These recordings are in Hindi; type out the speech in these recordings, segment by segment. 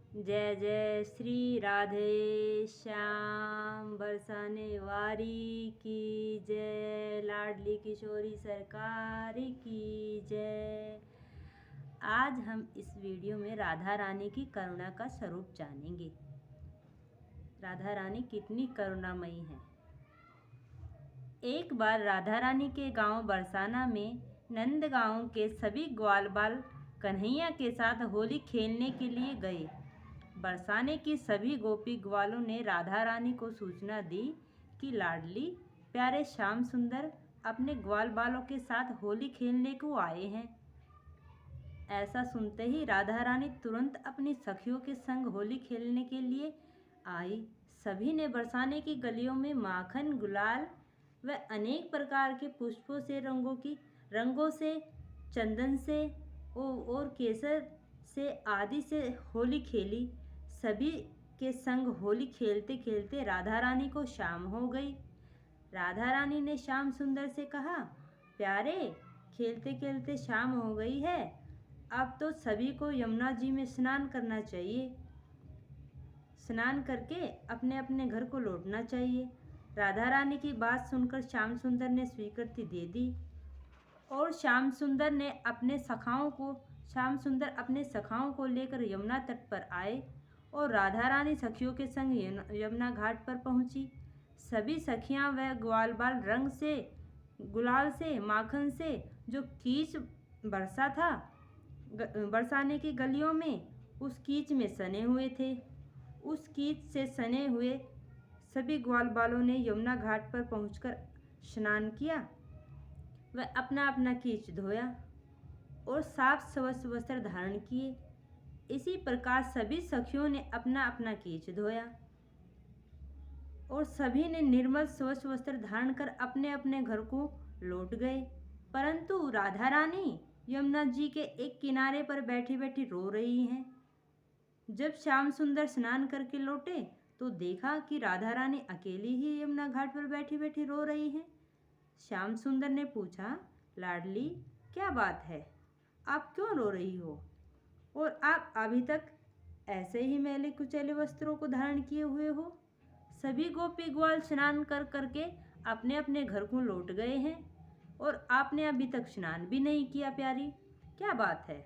जय जय श्री राधे श्याम बरसाने वारी की जय, लाडली किशोरी सरकार की जय। आज हम इस वीडियो में राधा रानी की करुणा का स्वरूप जानेंगे। राधा रानी कितनी करुणामयी है। एक बार राधा रानी के गांव बरसाना में नंदगांव के सभी ग्वाल बाल कन्हैया के साथ होली खेलने के लिए गए। बरसाने की सभी गोपी ग्वालों ने राधा रानी को सूचना दी कि लाडली प्यारे श्याम सुंदर अपने ग्वाल बालों के साथ होली खेलने को आए हैं। ऐसा सुनते ही राधा रानी तुरंत अपनी सखियों के संग होली खेलने के लिए आई। सभी ने बरसाने की गलियों में माखन, गुलाल व अनेक प्रकार के पुष्पों से रंगों से, चंदन से और केसर से आदि से होली खेली। सभी के संग होली खेलते खेलते राधा रानी को शाम हो गई। राधा रानी ने श्याम सुंदर से कहा, प्यारे खेलते खेलते शाम हो गई है, अब तो सभी को यमुना जी में स्नान करना चाहिए। स्नान करके अपने अपने घर को लौटना चाहिए। राधा रानी की बात सुनकर श्याम सुंदर ने स्वीकृति दे दी और श्याम सुंदर अपने सखाओं को लेकर यमुना तट पर आए और राधा रानी सखियों के संग यमुना घाट पर पहुंची। सभी सखियां व ग्वाल बाल रंग से, गुलाल से, माखन से जो कीच बरसा था बरसाने की गलियों में, उस कीच में सने हुए थे। उस कीच से सने हुए सभी ग्वाल बालों ने यमुना घाट पर पहुंचकर स्नान किया व अपना अपना कीच धोया और साफ स्वच्छ वस्त्र धारण किए। इसी प्रकार सभी सखियों ने अपना अपना कीच धोया और सभी ने निर्मल स्वच्छ वस्त्र धारण कर अपने अपने घर को लौट गए। परंतु राधा रानी यमुना जी के एक किनारे पर बैठी बैठी रो रही हैं। जब श्याम सुंदर स्नान करके लौटे तो देखा कि राधा रानी अकेली ही यमुना घाट पर बैठी बैठी रो रही हैं। श्याम सुंदर ने पूछा, लाडली क्या बात है, आप क्यों रो रही हो और आप अभी तक ऐसे ही मैले कुचैले वस्त्रों को धारण किए हुए हो? सभी गोपी ग्वाल स्नान कर करके अपने अपने घर को लौट गए हैं और आपने अभी तक स्नान भी नहीं किया। प्यारी क्या बात है,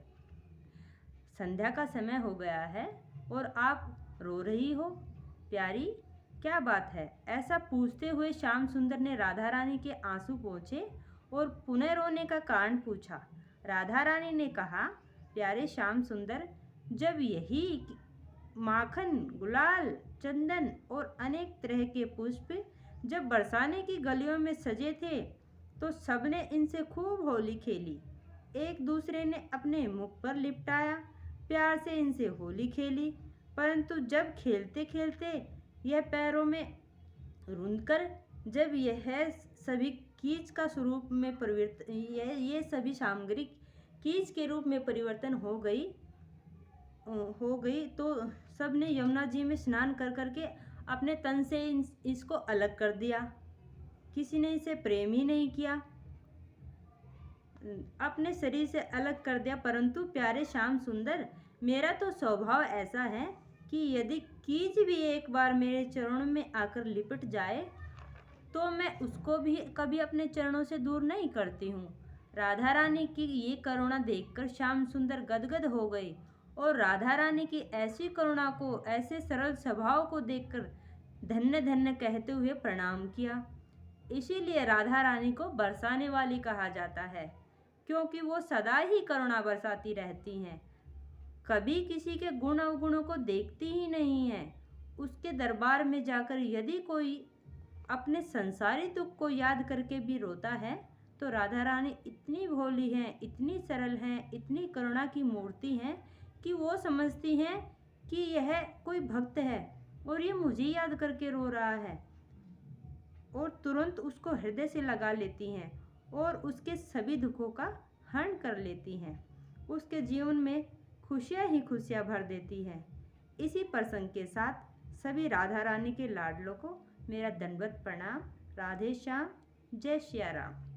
संध्या का समय हो गया है और आप रो रही हो, प्यारी क्या बात है? ऐसा पूछते हुए श्याम सुंदर ने राधा रानी के आंसू पोंछे और पुनः रोने का कारण पूछा। राधा रानी ने कहा, प्यारे श्याम सुंदर, जब यही माखन, गुलाल, चंदन और अनेक तरह के पुष्प जब बरसाने की गलियों में सजे थे तो सबने इनसे खूब होली खेली। एक दूसरे ने अपने मुख पर लिपटाया, प्यार से इनसे होली खेली। परंतु जब खेलते खेलते यह पैरों में रुंधकर जब यह सभी कीच का स्वरूप में परिवर्तन, ये सभी सामग्री कीच के रूप में परिवर्तन हो गई तो सब ने यमुना जी में स्नान कर करके अपने तन से इसको अलग कर दिया। किसी ने इसे प्रेम ही नहीं किया, अपने शरीर से अलग कर दिया। परंतु प्यारे श्याम सुंदर, मेरा तो स्वभाव ऐसा है कि यदि कीच भी एक बार मेरे चरणों में आकर लिपट जाए तो मैं उसको भी कभी अपने चरणों से दूर नहीं करती हूँ। राधा रानी की ये करुणा देखकर श्याम सुंदर गदगद हो गए और राधा रानी की ऐसी करुणा को, ऐसे सरल स्वभाव को देखकर धन्य धन्य कहते हुए प्रणाम किया। इसीलिए राधा रानी को बरसाने वाली कहा जाता है, क्योंकि वो सदा ही करुणा बरसाती रहती हैं, कभी किसी के गुण अवगुणों को देखती ही नहीं है। उसके दरबार में जाकर यदि कोई अपने संसारी दुख को याद करके भी रोता है तो राधा रानी इतनी भोली हैं, इतनी सरल हैं, इतनी करुणा की मूर्ति हैं कि वो समझती हैं कि यह कोई भक्त है और ये मुझे याद करके रो रहा है, और तुरंत उसको हृदय से लगा लेती हैं और उसके सभी दुखों का हरण कर लेती हैं। उसके जीवन में खुशियाँ ही खुशियाँ भर देती हैं। इसी प्रसंग के साथ सभी राधा रानी के लाडलों को मेरा दंडवत प्रणाम। राधे श्याम, जय सिया राम।